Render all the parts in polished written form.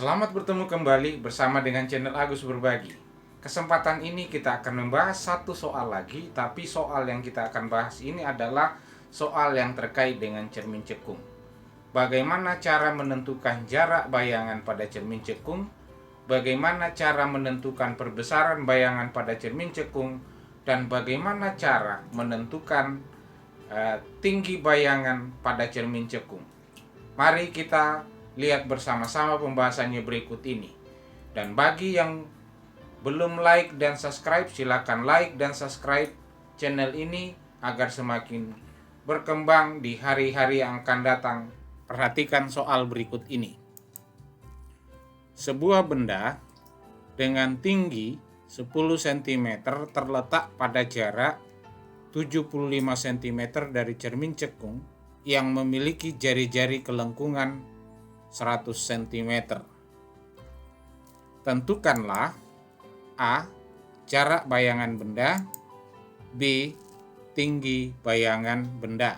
Selamat bertemu kembali bersama dengan channel Agus Berbagi. Kesempatan ini kita akan membahas satu soal lagi, tapi soal yang kita akan bahas ini adalah soal yang terkait dengan cermin cekung. Bagaimana cara menentukan jarak bayangan pada cermin cekung? Bagaimana cara menentukan perbesaran bayangan pada cermin cekung? Dan bagaimana cara menentukan tinggi bayangan pada cermin cekung? Mari kita lihat bersama-sama pembahasannya berikut ini. Dan bagi yang belum like dan subscribe, silakan like dan subscribe channel ini agar semakin berkembang di hari-hari yang akan datang. Perhatikan soal berikut ini. Sebuah benda dengan tinggi 10 cm terletak pada jarak 75 cm dari cermin cekung yang memiliki jari-jari kelengkungan 100 cm. Tentukanlah A. Jarak bayangan benda, B. Tinggi bayangan benda.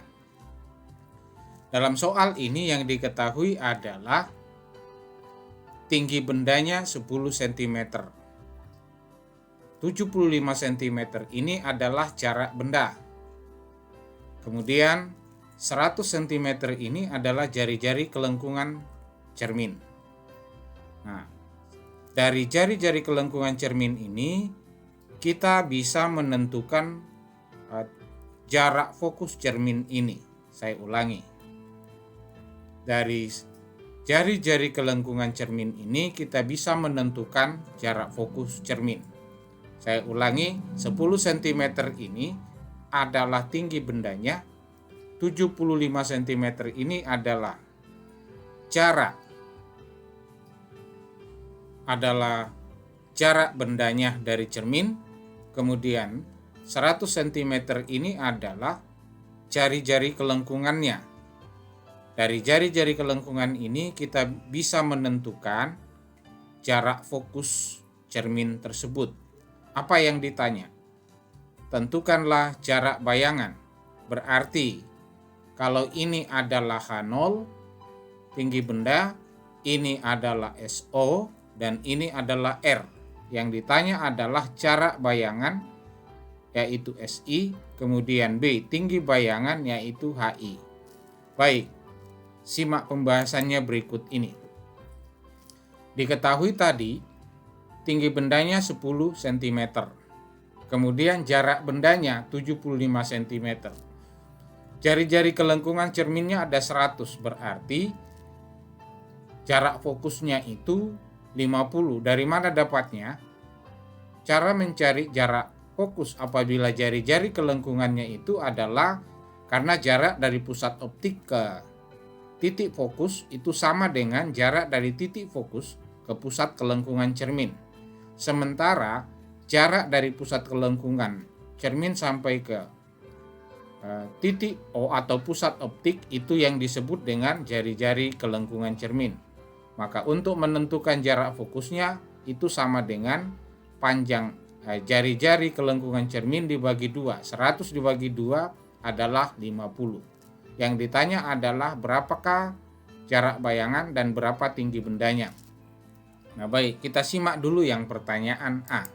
Dalam soal ini yang diketahui adalah tinggi bendanya 10 cm. 75 cm ini adalah jarak benda. Kemudian 100 cm ini adalah jari-jari kelengkungan cermin. Nah, dari jari-jari kelengkungan cermin ini kita bisa menentukan jarak fokus cermin ini. Saya ulangi. Dari jari-jari kelengkungan cermin ini kita bisa menentukan jarak fokus cermin. Saya ulangi, 10 cm ini adalah tinggi bendanya, 75 cm ini adalah jarak bendanya dari cermin. Kemudian 100 cm ini adalah jari-jari kelengkungannya. Dari jari-jari kelengkungan ini kita bisa menentukan jarak fokus cermin tersebut. Apa yang ditanya? Tentukanlah jarak bayangan. Berarti kalau ini adalah H0, tinggi benda, ini adalah SO, dan ini adalah R. Yang ditanya adalah jarak bayangan, yaitu SI, kemudian B, tinggi bayangan, yaitu HI. Baik, simak pembahasannya berikut ini. Diketahui tadi, tinggi bendanya 10 cm. Kemudian jarak bendanya 75 cm. Jari-jari kelengkungan cerminnya ada 100, berarti jarak fokusnya itu 50. Dari mana dapatnya? Cara mencari jarak fokus apabila jari-jari kelengkungannya itu adalah karena jarak dari pusat optik ke titik fokus itu sama dengan jarak dari titik fokus ke pusat kelengkungan cermin. Sementara jarak dari pusat kelengkungan cermin sampai ke titik O atau pusat optik itu yang disebut dengan jari-jari kelengkungan cermin. Maka untuk menentukan jarak fokusnya itu sama dengan panjang jari-jari kelengkungan cermin dibagi 2. 100 dibagi 2 adalah 50. Yang ditanya adalah berapakah jarak bayangan dan berapa tinggi bendanya. Nah baik, kita simak dulu yang pertanyaan A.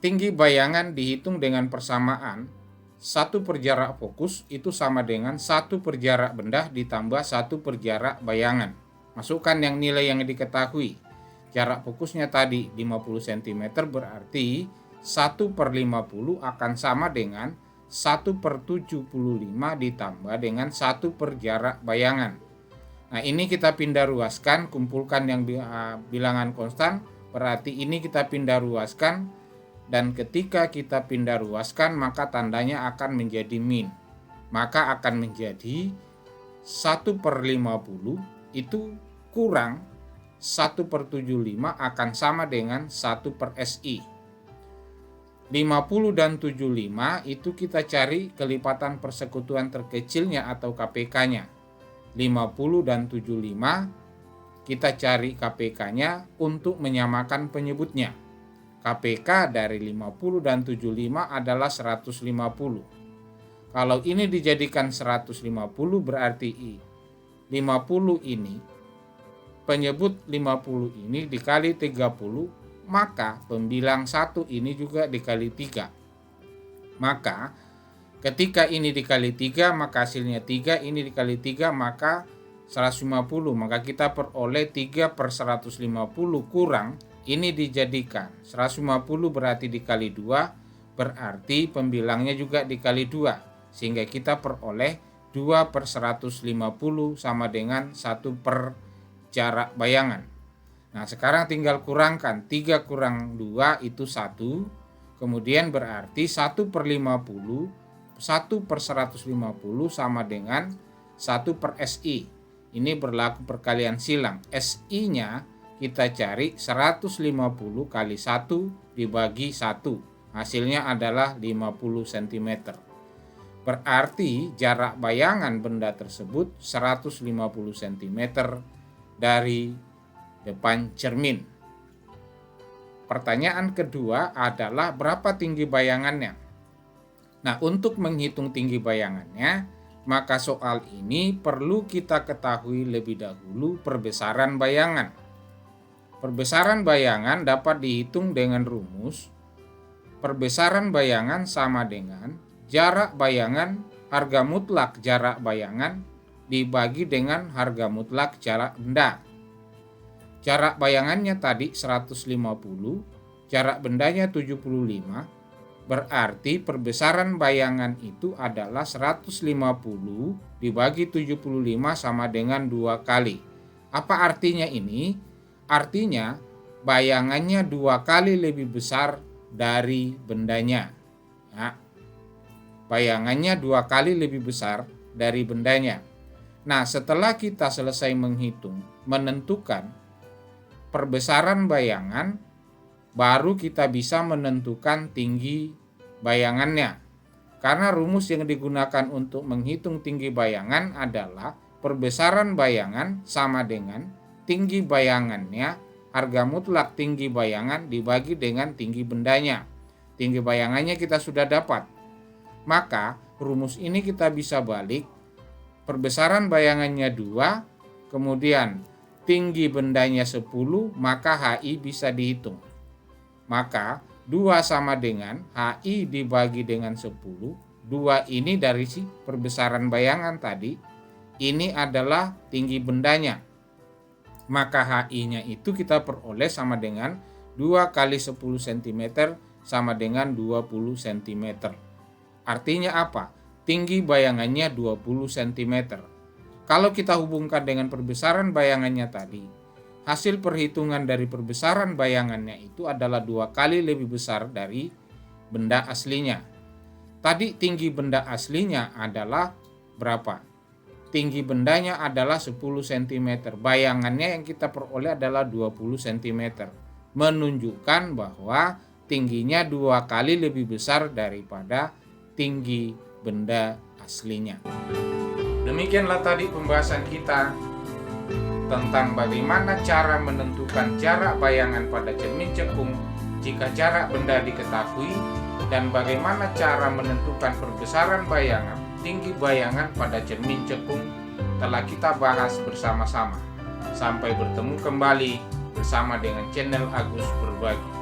Tinggi bayangan dihitung dengan persamaan 1 per jarak fokus itu sama dengan 1 per jarak benda ditambah 1 per jarak bayangan. Masukkan yang nilai yang diketahui. Jarak fokusnya tadi 50 cm berarti 1 per 50 akan sama dengan 1 per 75 ditambah dengan 1 per jarak bayangan. Nah ini kita pindah ruaskan, kumpulkan yang bilangan konstan, berarti ini kita pindah ruaskan, dan ketika kita pindah ruaskan maka tandanya akan menjadi min. Maka akan menjadi 1 per 50 itu kurang 1 per 75 akan sama dengan 1 per SI. 50 dan 75 itu kita cari kelipatan persekutuan terkecilnya atau KPK-nya. 50 dan 75 kita cari KPK-nya untuk menyamakan penyebutnya. KPK dari 50 dan 75 adalah 150. Kalau ini dijadikan 150 berarti 50 ini penyebut 50 ini dikali 30, maka pembilang 1 ini juga dikali 3. Maka ketika ini dikali 3, maka hasilnya 3, ini dikali 3, maka 150. Maka kita peroleh 3/150 kurang, ini dijadikan 150 berarti dikali 2, berarti pembilangnya juga dikali 2. Sehingga kita peroleh 2/150 sama dengan 1 per jarak bayangan. Nah, sekarang tinggal kurangkan 3 kurang 2 itu 1. Kemudian berarti 1/50, 1/150 sama dengan 1/SI. Ini berlaku perkalian silang. SI-nya kita cari 150 kali 1 dibagi 1. Hasilnya adalah 50 cm. Berarti jarak bayangan benda tersebut 150 cm dari depan cermin. Pertanyaan kedua adalah berapa tinggi bayangannya? Nah, untuk menghitung tinggi bayangannya, maka soal ini perlu kita ketahui lebih dahulu perbesaran bayangan. Perbesaran bayangan dapat dihitung dengan rumus perbesaran bayangan sama dengan jarak bayangan harga mutlak jarak bayangan dibagi dengan harga mutlak jarak benda. Jarak bayangannya tadi 150, jarak bendanya 75, berarti perbesaran bayangan itu adalah 150 dibagi 75 sama dengan 2 kali. Apa artinya ini? Artinya bayangannya 2 kali lebih besar dari bendanya. Ya. Bayangannya 2 kali lebih besar dari bendanya. Nah, setelah kita selesai menghitung, menentukan perbesaran bayangan, baru kita bisa menentukan tinggi bayangannya. Karena rumus yang digunakan untuk menghitung tinggi bayangan adalah perbesaran bayangan sama dengan tinggi bayangannya, harga mutlak tinggi bayangan dibagi dengan tinggi bendanya. Tinggi bayangannya kita sudah dapat. Maka rumus ini kita bisa balik. Perbesaran bayangannya 2, kemudian tinggi bendanya 10, maka HI bisa dihitung. Maka 2 sama dengan HI dibagi dengan 10. 2 ini dari si perbesaran bayangan tadi. Ini adalah tinggi bendanya. Maka HI-nya itu kita peroleh sama dengan 2 kali 10 cm sama dengan 20 cm. Artinya apa? Tinggi bayangannya 20 cm. Kalau kita hubungkan dengan perbesaran bayangannya tadi, hasil perhitungan dari perbesaran bayangannya itu adalah 2 kali lebih besar dari benda aslinya. Tadi tinggi benda aslinya adalah berapa? Tinggi bendanya adalah 10 cm. Bayangannya yang kita peroleh adalah 20 cm. Menunjukkan bahwa tingginya 2 kali lebih besar daripada tinggi benda aslinya. Demikianlah tadi pembahasan kita tentang bagaimana cara menentukan jarak bayangan pada cermin cekung jika jarak benda diketahui, dan bagaimana cara menentukan perbesaran bayangan, tinggi bayangan pada cermin cekung telah kita bahas bersama-sama. Sampai bertemu kembali bersama dengan channel Agus Berbagi.